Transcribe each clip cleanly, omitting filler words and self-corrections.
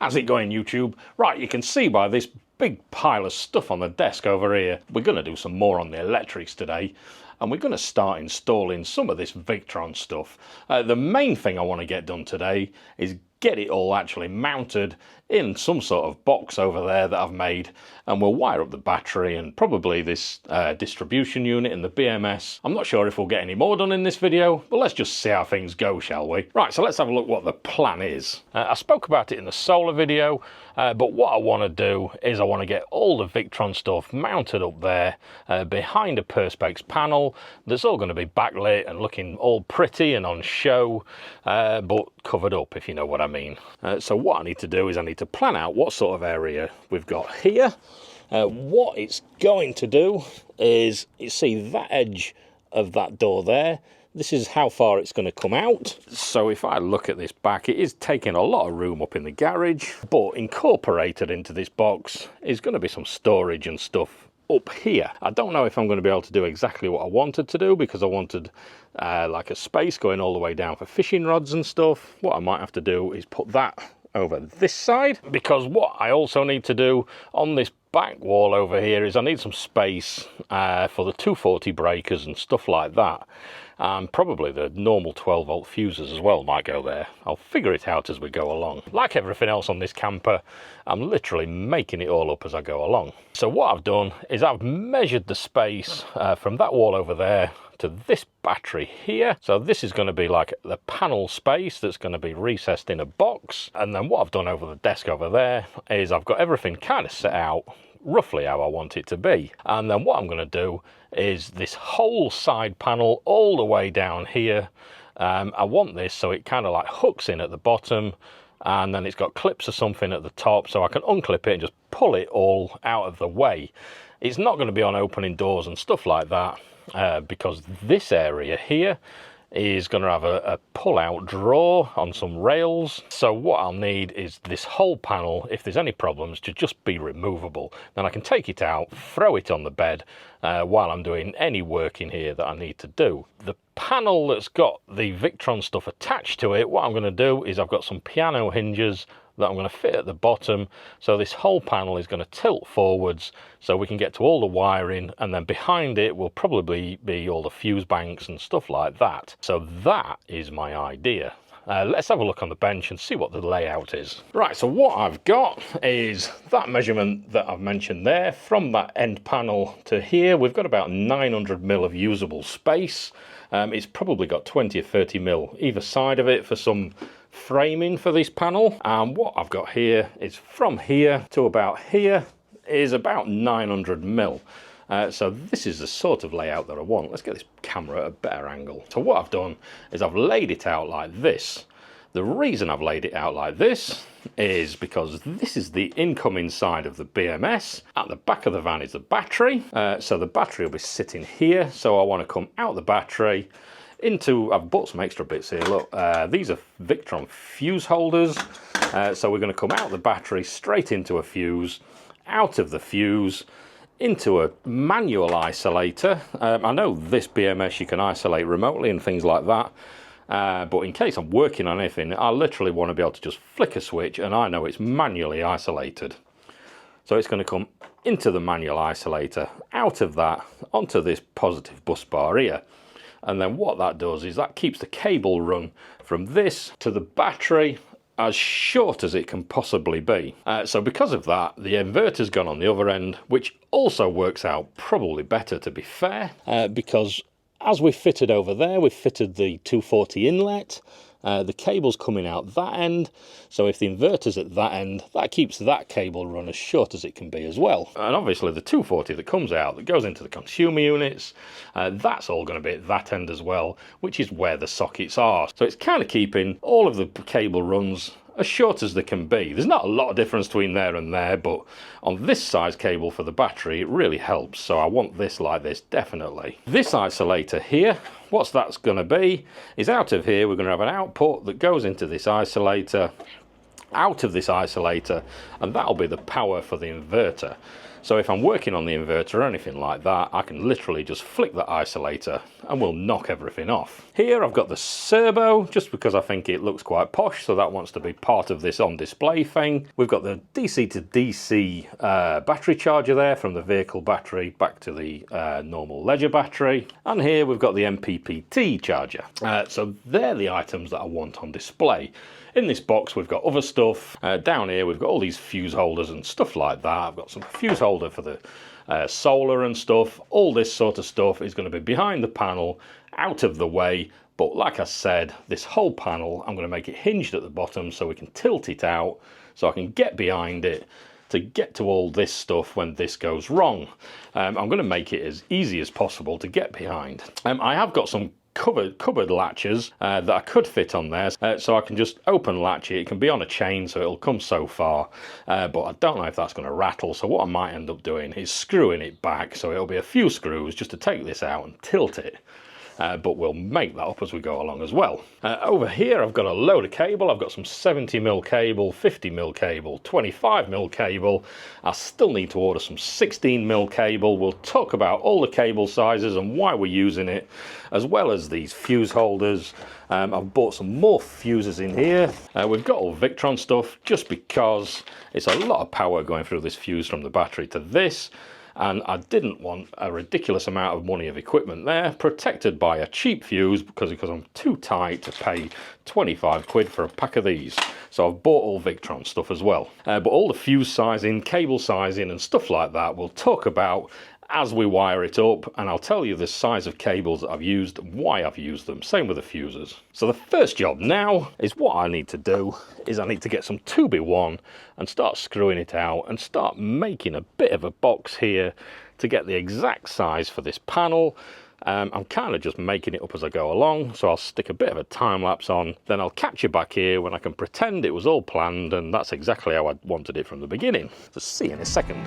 How's it going, YouTube? Right, you can see by this big pile of stuff on the desk over here, we're going to do some more on the electrics today, and we're going to start installing some of this Victron stuff. The main thing I want to get done today is get it all actually mounted in some sort of box over there that I've made, and we'll wire up the battery and probably this distribution unit and the BMS. I'm not sure if we'll get any more done in this video, but let's just see how things go, shall we? Right, so let's have a look what the plan is. I spoke about it in the solar video, but what I want to do is I want to get all the Victron stuff mounted up there behind a Perspex panel that's all going to be backlit and looking all pretty and on show, but covered up, if you know what I mean. So what I need to do is I need to plan out what sort of area we've got here. What it's going to do is, you see that edge of that door there, this is how far it's going to come out. So if I look at this back, it is taking a lot of room up in the garage, but incorporated into this box is going to be some storage and stuff up here. I don't know if I'm going to be able to do exactly what I wanted to do, because I wanted like a space going all the way down for fishing rods and stuff. What I might have to do is put that over this side, because what I also need to do on this back wall over here is I need some space for the 240 breakers and stuff like that. Probably the normal 12-volt fuses as well might go there. I'll figure it out as we go along. Like everything else on this camper, I'm literally making it all up as I go along. So what I've done is I've measured the space from that wall over there to this battery here. So this is going to be like the panel space that's going to be recessed in a box. And then what I've done over the desk over there is I've got everything kind of set out roughly how I want it to be. And then what I'm going to do is this whole side panel all the way down here. I want this so it kind of like hooks in at the bottom, and then it's got clips or something at the top, so I can unclip it and just pull it all out of the way. It's not going to be on opening doors and stuff like that, because this area here is going to have a pull-out drawer on some rails. So what I'll need is this whole panel, if there's any problems, to just be removable. Then I can take it out, throw it on the bed while I'm doing any work in here that I need to do. The panel that's got the Victron stuff attached to it, what I'm going to do is I've got some piano hinges that I'm going to fit at the bottom, so this whole panel is going to tilt forwards so we can get to all the wiring, and then behind it will probably be all the fuse banks and stuff like that. So that is my idea. Let's have a look on the bench and see what the layout is. Right, so what I've got is that measurement that I've mentioned there. From that end panel to here, we've got about 900 mil of usable space. It's probably got 20 or 30 mil either side of it for some framing for this panel. And what I've got here is from here to about here is about 900 mil. So this is the sort of layout that I want. Let's get this camera at a better angle. So what I've done is I've laid it out like this. The reason I've laid it out like this is because this is the incoming side of the BMS. At the back of the van is the battery. So the battery will be sitting here. So I want to come out the battery into, I've bought some extra bits here, look, these are Victron fuse holders. So we're going to come out the battery straight into a fuse, out of the fuse, into a manual isolator. I know this BMS you can isolate remotely and things like that, but in case I'm working on anything, I literally want to be able to just flick a switch and I know it's manually isolated. So it's going to come into the manual isolator, out of that, onto this positive bus bar here. And then what that does is that keeps the cable run from this to the battery as short as it can possibly be. So because of that, the inverter's gone on the other end, which also works out probably better, to be fair, because as we've fitted over there, we've fitted the 240 inlet. The cable's coming out that end, so if the inverter's at that end, that keeps that cable run as short as it can be as well. And obviously the 240 that comes out, that goes into the consumer units, that's all going to be at that end as well, which is where the sockets are. So it's kind of keeping all of the cable runs as short as they can be. There's not a lot of difference between there and there, but on this size cable for the battery, it really helps. So I want this like this, definitely. This isolator here, what's that's going to be is out of here, we're going to have an output that goes into this isolator, out of this isolator, and that'll be the power for the inverter. So if I'm working on the inverter or anything like that, I can literally just flick that isolator and we'll knock everything off. Here I've got the servo, just because I think it looks quite posh, so that wants to be part of this on display thing. We've got the DC to DC battery charger there, from the vehicle battery back to the normal Ledger battery. And here we've got the MPPT charger. So they're the items that I want on display. In this box we've got other stuff. Down here we've got all these fuse holders and stuff like that. I've got some fuse holder for the solar and stuff. All this sort of stuff is going to be behind the panel, out of the way. But like I said, this whole panel, I'm going to make it hinged at the bottom so we can tilt it out, so I can get behind it to get to all this stuff when this goes wrong. I'm going to make it as easy as possible to get behind. I have got some cupboard latches that I could fit on there, so I can just open latch it. It can be on a chain, so it'll come so far, but I don't know if that's going to rattle. So what I might end up doing is screwing it back, so it'll be a few screws just to take this out and tilt it. But we'll make that up as we go along as well. Over here I've got a load of cable. I've got some 70mm cable, 50mm cable, 25mm cable. I still need to order some 16mm cable. We'll talk about all the cable sizes and why we're using it, as well as these fuse holders. I've bought some more fuses in here. We've got all Victron stuff, just because it's a lot of power going through this fuse from the battery to this. And I didn't want a ridiculous amount of money of equipment there, protected by a cheap fuse, because I'm too tight to pay 25 quid for a pack of these. So I've bought all Victron stuff as well. But all the fuse sizing, cable sizing and stuff like that we'll talk about as we wire it up, and I'll tell you the size of cables that I've used and why I've used them. Same with the fuses. So the first job now is, what I need to do is I need to get some 2B1 and start screwing it out and start making a bit of a box here to get the exact size for this panel. I'm kind of just making it up as I go along, so I'll stick a bit of a time lapse on, then I'll catch you back here when I can pretend it was all planned and that's exactly how I wanted it from the beginning. So see you in a second.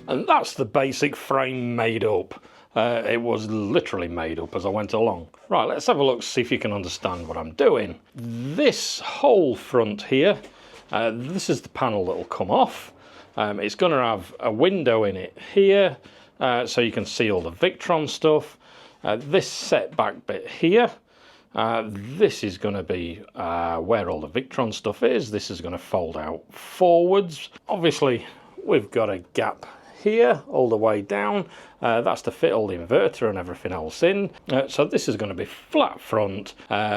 And that's the basic frame made up. It was literally made up as I went along. Right, let's have a look, see if you can understand what I'm doing. This whole front here, this is the panel that will come off. It's going to have a window in it here, so you can see all the Victron stuff. This setback bit here, this is going to be where all the Victron stuff is. This is going to fold out forwards. Obviously, we've got a gap here all the way down. That's to fit all the inverter and everything else in. So this is going to be flat front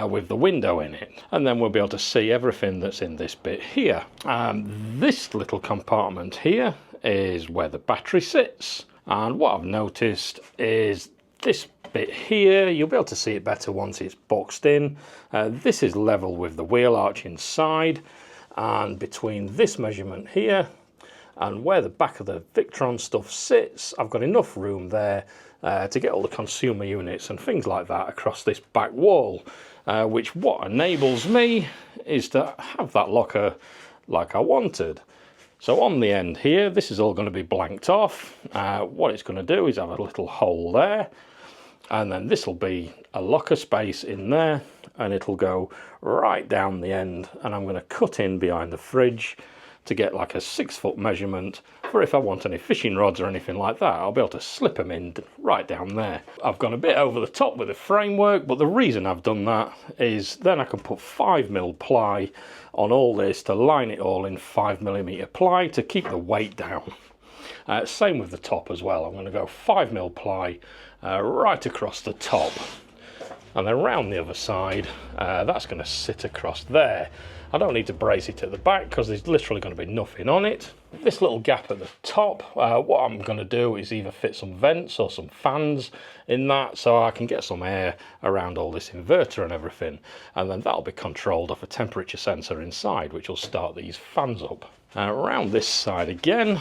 with the window in it, and then we'll be able to see everything that's in this bit here. This little compartment here is where the battery sits, and what I've noticed is this bit here, you'll be able to see it better once it's boxed in. This is level with the wheel arch inside, and between this measurement here and where the back of the Victron stuff sits, I've got enough room there to get all the consumer units and things like that across this back wall, which what enables me is to have that locker like I wanted. So on the end here, this is all going to be blanked off. What it's going to do is have a little hole there, And then this will be a locker space in there, and it'll go right down the end, and I'm going to cut in behind the fridge to get like a 6-foot measurement for if I want any fishing rods or anything like that. I'll be able to slip them in right down there. I've gone a bit over the top with the framework, but the reason I've done that is then I can put 5mm ply on all this to line it all in 5mm ply to keep the weight down. Same with the top as well. I'm going to go 5mm ply right across the top, and then round the other side, that's going to sit across there. I don't need to brace it at the back because there's literally going to be nothing on it. This little gap at the top, what I'm going to do is either fit some vents or some fans in that so I can get some air around all this inverter and everything, and then that'll be controlled off a temperature sensor inside, which will start these fans up. Around this side again,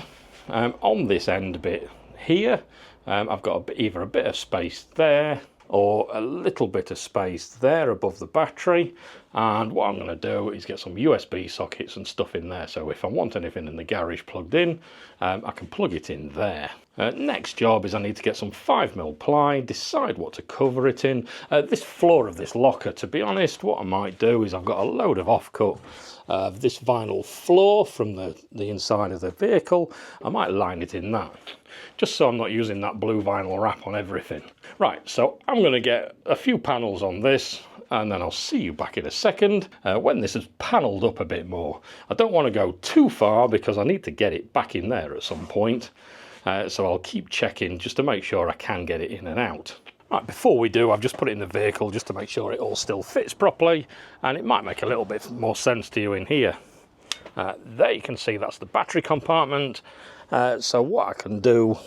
on this end bit here, I've got either a bit of space there or a little bit of space there above the battery, and what I'm going to do is get some USB sockets and stuff in there, so if I want anything in the garage plugged in, I can plug it in there. Next job is I need to get some 5mm ply, decide what to cover it in. This floor of this locker, to be honest, what I might do is I've got a load of offcut of this vinyl floor from the inside of the vehicle. I might line it in that, just so I'm not using that blue vinyl wrap on everything. Right, so I'm going to get a few panels on this, and then I'll see you back in a second when this is panelled up a bit more. I don't want to go too far because I need to get it back in there at some point, so I'll keep checking just to make sure I can get it in and out. Right, before we do, I've just put it in the vehicle just to make sure it all still fits properly, and it might make a little bit more sense to you in here. There you can see that's the battery compartment. So what I can do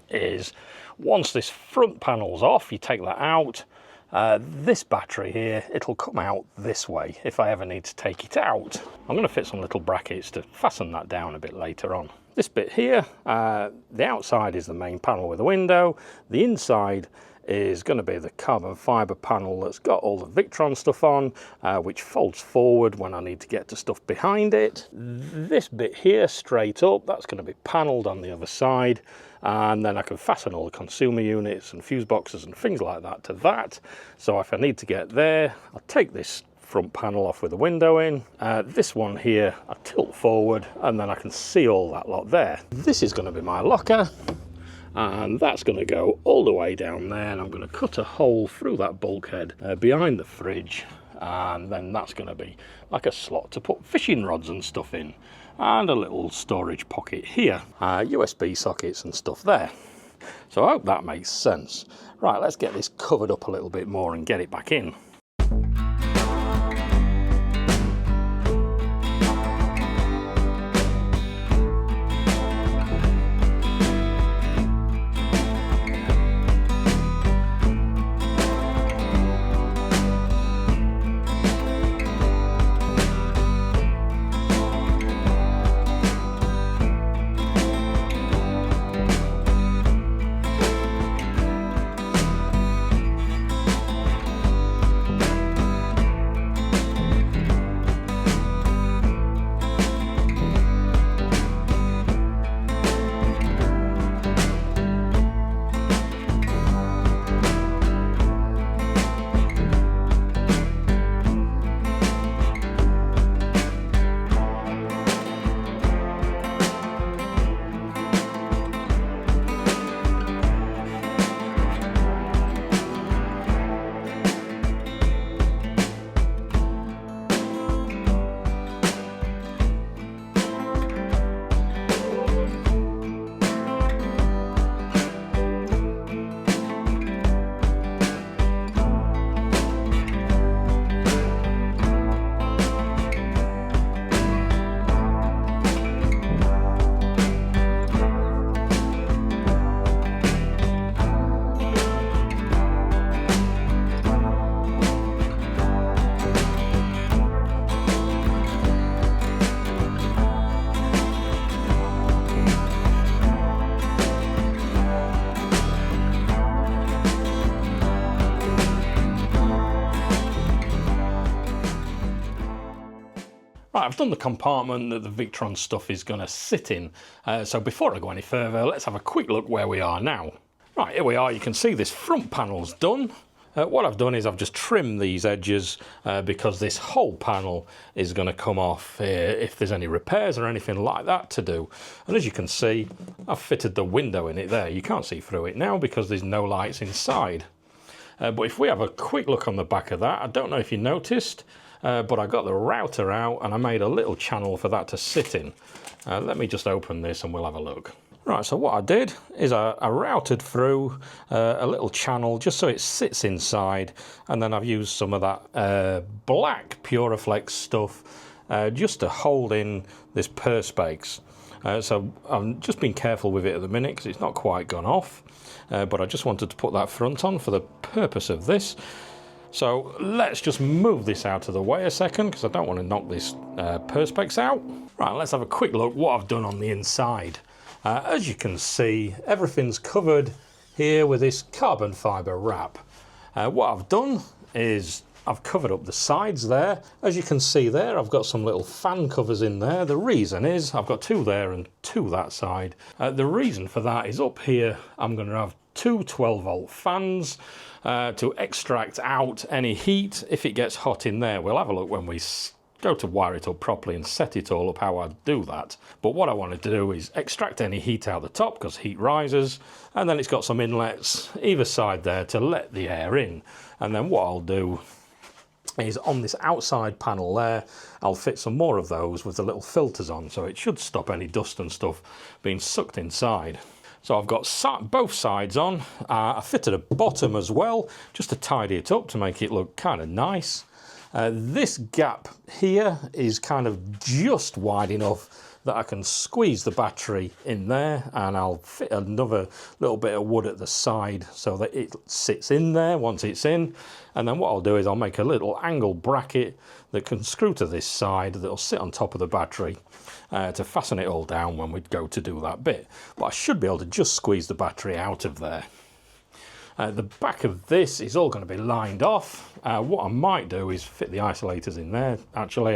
is, once this front panel's off, you take that out. This battery here, it'll come out this way if I ever need to take it out. I'm going to fit some little brackets to fasten that down a bit later on. This bit here, the outside is the main panel with a window. The inside is going to be the carbon fibre panel that's got all the Victron stuff on, which folds forward when I need to get to stuff behind it. This bit here, straight up, that's going to be panelled on the other side, and then I can fasten all the consumer units and fuse boxes and things like that to that. So if I need to get there, I'll take this front panel off with the window in. This one here, I tilt forward, and then I can see all that lot there. This is going to be my locker, and that's going to go all the way down there, and I'm going to cut a hole through that bulkhead behind the fridge, and then that's going to be like a slot to put fishing rods and stuff in, and a little storage pocket here, USB sockets and stuff there. So I hope that makes sense. Right, let's get this covered up a little bit more and get it back in. Right, I've done the compartment that the Victron stuff is going to sit in, so before I go any further, let's have a quick look where we are now. Right, here we are. You can see this front panel's done. What I've done is I've just trimmed these edges because this whole panel is going to come off if there's any repairs or anything like that to do. And as you can see, I've fitted the window in it there. You can't see through it now because there's no lights inside. But if we have a quick look on the back of that, I don't know if you noticed, but I got the router out and I made a little channel for that to sit in. Let me just open this and we'll have a look. Right, so what I did is I routed through a little channel just so it sits inside, and then I've used some of that black Puraflex stuff just to hold in this perspex. So I've just been careful with it at the minute because it's not quite gone off, but I just wanted to put that front on for the purpose of this. So let's just move this out of the way a second because I don't want to knock this perspex out. Right, let's have a quick look what I've done on the inside. As you can see, everything's covered here with this carbon fibre wrap. What I've done is I've covered up the sides there. As you can see there, I've got some little fan covers in there. The reason is I've got two there and two that side. The reason for that is up here I'm going to have two 12-volt fans to extract out any heat if it gets hot in there. We'll have a look when we go to wire it up properly and set it all up how I do that. But what I wanted to do is extract any heat out the top because heat rises, and then it's got some inlets either side there to let the air in. And then what I'll do is on this outside panel there, I'll fit some more of those with the little filters on, so it should stop any dust and stuff being sucked inside. So I've got both sides on. I fitted a bottom as well just to tidy it up to make it look kind of nice. This gap here is kind of just wide enough that I can squeeze the battery in there, and I'll fit another little bit of wood at the side so that it sits in there once it's in. And then what I'll do is I'll make a little angle bracket that can screw to this side that'll sit on top of the battery to fasten it all down when we go to do that bit. But I should be able to just squeeze the battery out of there. The back of this is all going to be lined off. What I might do is fit the isolators in there. Actually,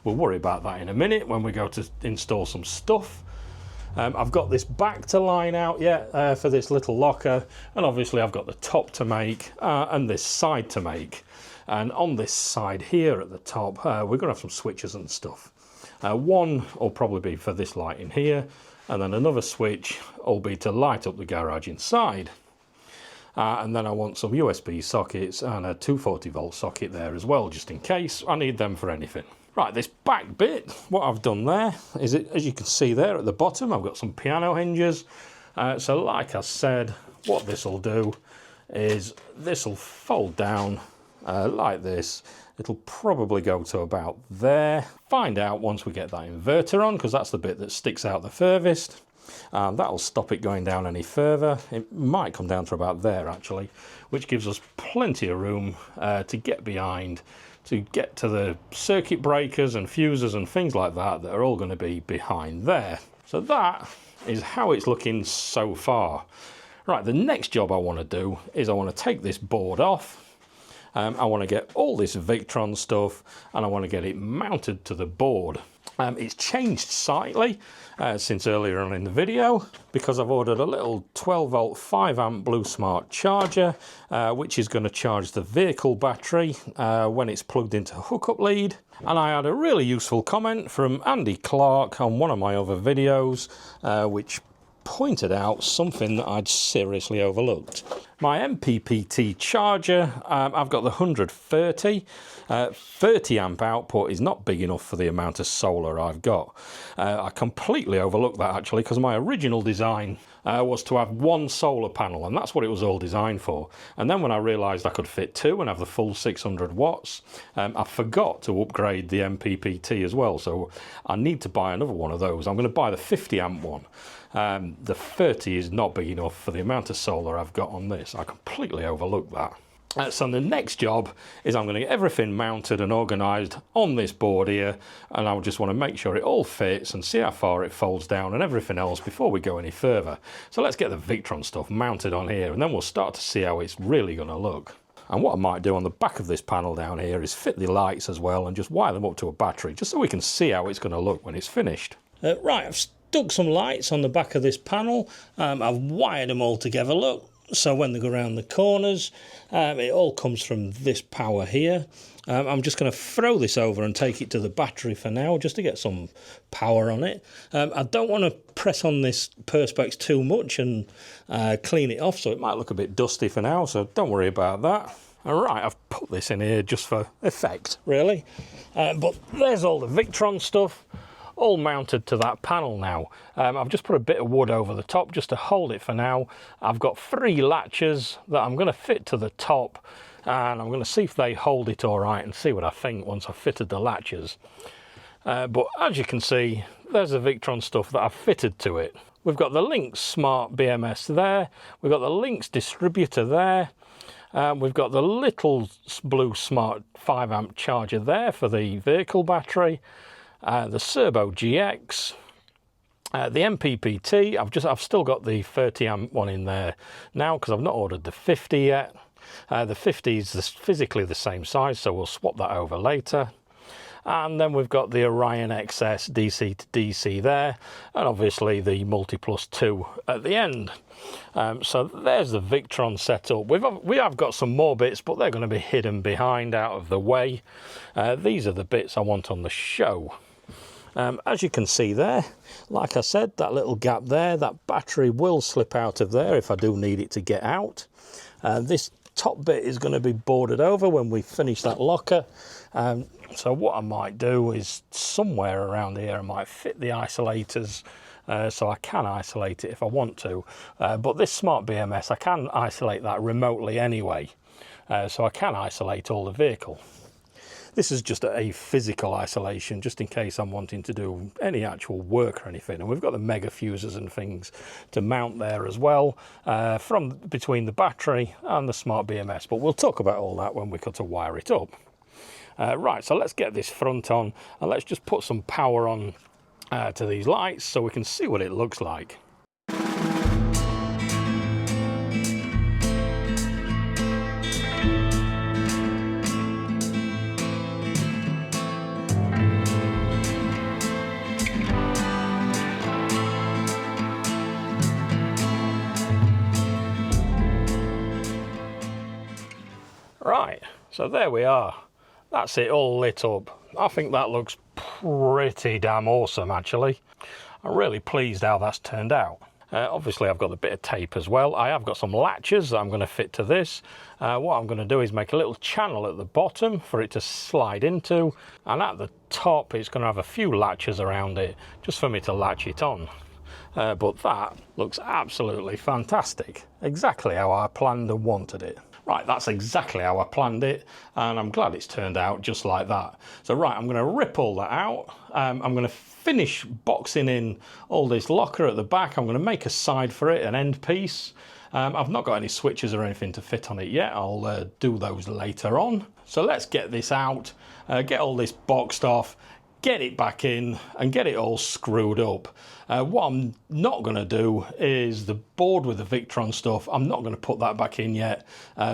we'll worry about that in a minute when we go to install some stuff. I've got this back to line out yet for this little locker, and obviously I've got the top to make and this side to make. And on this side here at the top, we're going to have some switches and stuff. One will probably be for this light in here, and then another switch will be to light up the garage inside. And then I want some USB sockets and a 240-volt socket there as well, just in case I need them for anything. Right, this back bit, what I've done there is, as you can see there at the bottom, I've got some piano hinges. So like I said, what this will do is this will fold down like this. It'll probably go to about there. Find out once we get that inverter on, because that's the bit that sticks out the furthest. That'll stop it going down any further. It might come down to about there actually, which gives us plenty of room to get behind, to get to the circuit breakers and fuses and things like that that are all going to be behind there. So that is how it's looking so far. Right, the next job I want to do is I want to take this board off. I want to get all this Victron stuff and I want to get it mounted to the board. It's changed slightly since earlier on in the video because I've ordered a little 12-volt 5-amp Blue Smart charger which is going to charge the vehicle battery when it's plugged into a hookup lead. And I had a really useful comment from Andy Clark on one of my other videos which pointed out something that I'd seriously overlooked. My MPPT charger, I've got the 130. 30 amp output is not big enough for the amount of solar I've got. I completely overlooked that actually because my original design was to have one solar panel, and that's what it was all designed for. And then when I realised I could fit two and have the full 600 watts, I forgot to upgrade the MPPT as well, so I need to buy another one of those. I'm going to buy the 50 amp one. The 30 is not big enough for the amount of solar I've got on this. I completely overlooked that. So the next job is I'm going to get everything mounted and organised on this board here, and I just want to make sure it all fits and see how far it folds down and everything else before we go any further. So let's get the Victron stuff mounted on here and then we'll start to see how it's really going to look. And what I might do on the back of this panel down here is fit the lights as well and just wire them up to a battery just so we can see how it's going to look when it's finished. Right, I've stuck some lights on the back of this panel. I've wired them all together, look. So when they go around the corners, it all comes from this power here. I'm just going to throw this over and take it to the battery for now, just to get some power on it. I don't want to press on this perspex too much and clean it off, so it might look a bit dusty for now, so don't worry about that. All right, I've put this in here just for effect, really. But there's all the Victron stuff, all mounted to that panel now. I've just put a bit of wood over the top just to hold it for now. I've got 3 latches that I'm going to fit to the top, and I'm going to see if they hold it all right and see what I think once I've fitted the latches. But as you can see, there's the Victron stuff that I've fitted to it. We've got the Lynx Smart BMS there, we've got the Lynx distributor there, we've got the little blue Smart 5 amp charger there for the vehicle battery, the Serbo GX, the MPPT. I've still got the 30 amp one in there now because I've not ordered the 50 yet. The 50 is physically the same size, so we'll swap that over later. And then we've got the Orion XS DC to DC there, and obviously the Multiplus 2 at the end. So there's the Victron setup. We have got some more bits, but they're going to be hidden behind, out of the way. These are the bits I want on the show. As you can see there, like I said, that little gap there, that battery will slip out of there if I do need it to get out. This top bit is going to be boarded over when we finish that locker. So what I might do is somewhere around here I might fit the isolators so I can isolate it if I want to. But this Smart BMS, I can isolate that remotely anyway. So I can isolate all the vehicle. This is just a physical isolation, just in case I'm wanting to do any actual work or anything. And we've got the mega fuses and things to mount there as well, from between the battery and the Smart BMS. But we'll talk about all that when we cut to wire it up. Right, so let's get this front on, and let's just put some power on to these lights so we can see what it looks like. Right, so there we are. That's it all lit up. I think that looks pretty damn awesome, actually. I'm really pleased how that's turned out. Obviously, I've got a bit of tape as well. I have got some latches that I'm going to fit to this. What I'm going to do is make a little channel at the bottom for it to slide into, and at the top it's going to have a few latches around it just for me to latch it on. But that looks absolutely fantastic. Exactly how I planned and wanted it. Right, that's exactly how I planned it, and I'm glad it's turned out just like that. So right, I'm going to rip all that out. I'm going to finish boxing in all this locker at the back. I'm going to make a side for it, an end piece. I've not got any switches or anything to fit on it yet. I'll do those later on. So let's get this out, get all this boxed off, get it back in and get it all screwed up. What I'm not going to do is the board with the Victron stuff. I'm not going to put that back in yet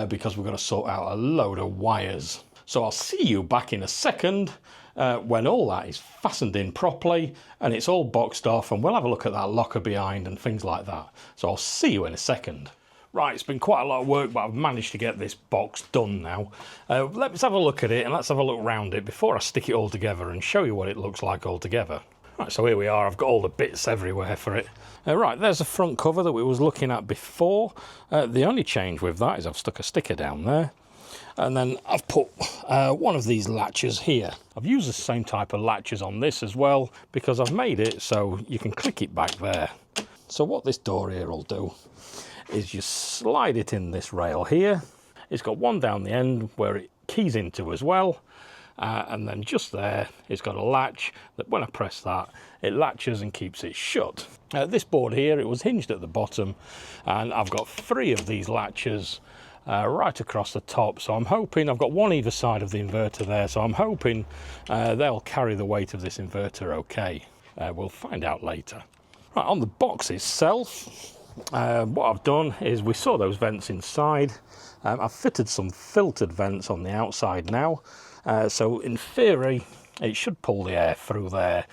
because we're going to sort out a load of wires. So I'll see you back in a second when all that is fastened in properly and it's all boxed off, and we'll have a look at that locker behind and things like that. So I'll see you in a second. Right, it's been quite a lot of work, but I've managed to get this box done now. Let's have a look at it and let's have a look around it before I stick it all together and show you what it looks like all together. Right, so here we are. I've got all the bits everywhere for it. Right, there's the front cover that we was looking at before. The only change with that is I've stuck a sticker down there. And then I've put one of these latches here. I've used the same type of latches on this as well because I've made it so you can click it back there. So what this door here will do is you slide it in this rail here. It's got one down the end where it keys into as well. And then just there, it's got a latch that when I press that, it latches and keeps it shut. This board here, it was hinged at the bottom, and I've got 3 of these latches right across the top. So I'm hoping, I've got one either side of the inverter there, so I'm hoping they'll carry the weight of this inverter okay. We'll find out later. Right, on the box itself, what I've done is we saw those vents inside. I've fitted some filtered vents on the outside now. So in theory, it should pull the air through there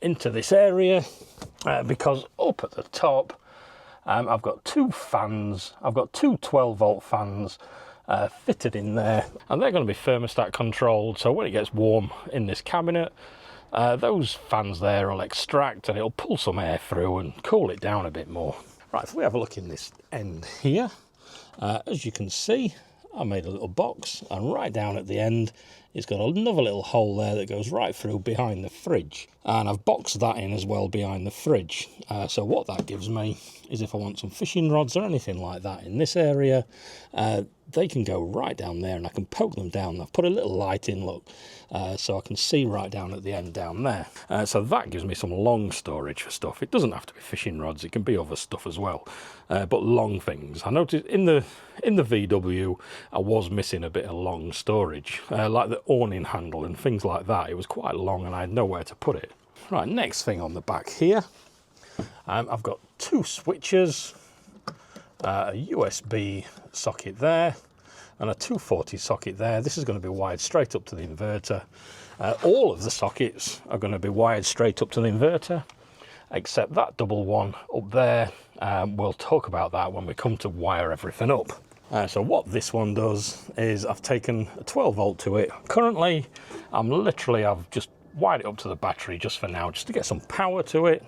into this area because up at the top, I've got two fans. I've got two 12-volt fans fitted in there, and they're going to be thermostat controlled, so when it gets warm in this cabinet, those fans there will extract and it'll pull some air through and cool it down a bit more. Right, if we have a look in this end here, as you can see, I made a little box, and right down at the end it's got another little hole there that goes right through behind the fridge, and I've boxed that in as well behind the fridge. So what that gives me is if I want some fishing rods or anything like that in this area, they can go right down there and I can poke them down. I've put a little light in, look, so I can see right down at the end down there. So that gives me some long storage for stuff. It doesn't have to be fishing rods, it can be other stuff as well, but long things. I noticed in the VW I was missing a bit of long storage, like the awning handle and things like that. It was quite long and I had nowhere to put it. Right, next thing on the back here, I've got two switches, a USB socket there and a 240 socket there. This is going to be wired straight up to the inverter. All of the sockets are going to be wired straight up to the inverter, except that double one up there. We'll talk about that when we come to wire everything up. So what this one does is I've taken a 12 volt to it. Currently I've just wired it up to the battery just for now, just to get some power to it,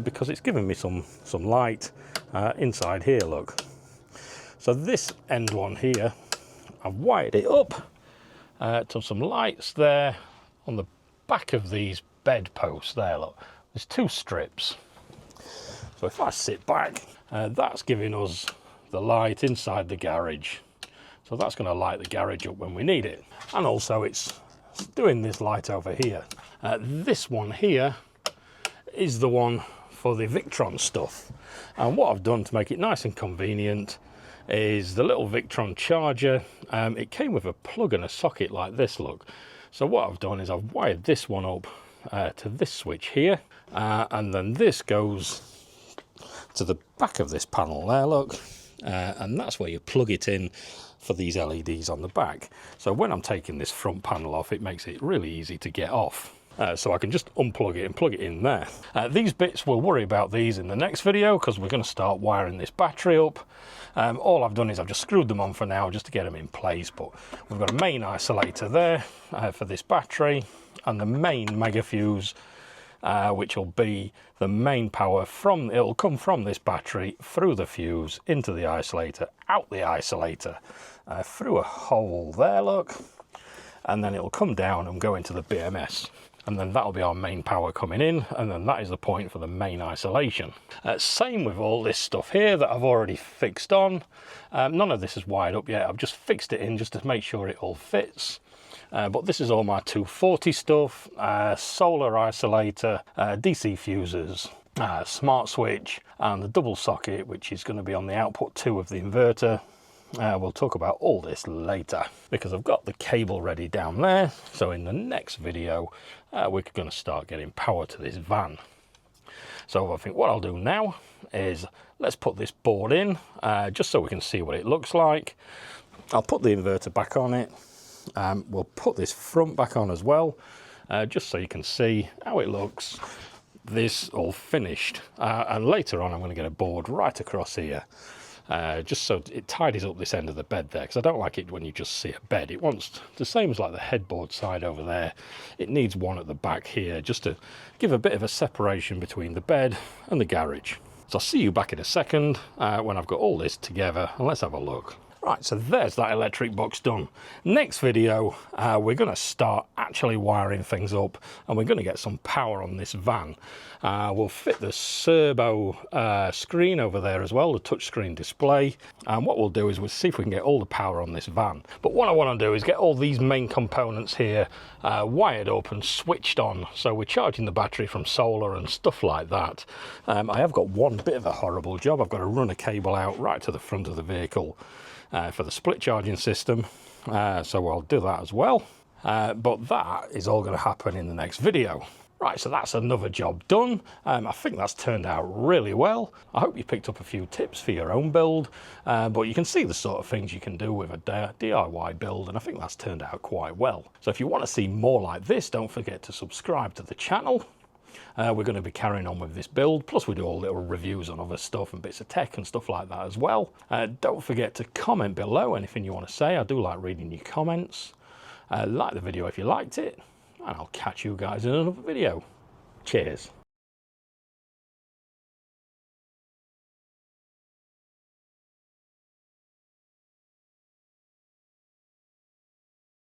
because it's giving me some light inside here, look. So this end one here, I've wired it up to some lights there on the back of these bed posts there, look. There's two strips. So if I sit back, that's giving us the light inside the garage. So that's going to light the garage up when we need it. And also it's doing this light over here. This one here is the one for the Victron stuff. And what I've done to make it nice and convenient is the little Victron charger. It came with a plug and a socket like this, look. So what I've done is I've wired this one up to this switch here, and then this goes to the back of this panel there, look, and that's where you plug it in for these LEDs on the back. So when I'm taking this front panel off, it makes it really easy to get off. So I can just unplug it and plug it in there. These bits, we'll worry about these in the next video, because we're going to start wiring this battery up. All I've done is I've just screwed them on for now just to get them in place, but we've got a main isolator there for this battery, and the main mega fuse, which will be the main power from, it'll come from this battery through the fuse into the isolator, out the isolator, through a hole there, look, and then it'll come down and go into the BMS. And then that'll be our main power coming in, and then that is the point for the main isolation. Same with all this stuff here that I've already fixed on. None of this is wired up yet. I've just fixed it in just to make sure it all fits. But this is all my 240 stuff, solar isolator, DC fuses, smart switch, and the double socket, which is going to be on the output 2 of the inverter. We'll talk about all this later, because I've got the cable ready down there. So in the next video, we're going to start getting power to this van. So I think what I'll do now is let's put this board in, just so we can see what it looks like. I'll put the inverter back on it. We'll put this front back on as well, just so you can see how it looks. This all finished, and later on I'm going to get a board right across here. Just so it tidies up this end of the bed there, because I don't like it when you just see a bed. It wants the same as like the headboard side over there. It needs one at the back here, just to give a bit of a separation between the bed and the garage. So I'll see you back in a second when I've got all this together, and let's have a look. Right, so there's that electric box done. Next video, we're going to start actually wiring things up, and we're going to get some power on this van. We'll fit the servo screen over there as well, the touchscreen display. And what we'll do is we'll see if we can get all the power on this van. But what I want to do is get all these main components here wired up and switched on. So we're charging the battery from solar and stuff like that. I have got one bit of a horrible job. I've got to run a cable out right to the front of the vehicle for the split charging system, so I'll do that as well, but that is all going to happen in the next video. Right, so that's another job done. I think that's turned out really well. I hope you picked up a few tips for your own build, but you can see the sort of things you can do with a DIY build, and I think that's turned out quite well. So if you want to see more like this, don't forget to subscribe to the channel. We're going to be carrying on with this build, plus we do all little reviews on other stuff and bits of tech and stuff like that as well. Don't forget to comment below anything you want to say. I do like reading your comments. Like the video if you liked it, and I'll catch you guys in another video. Cheers.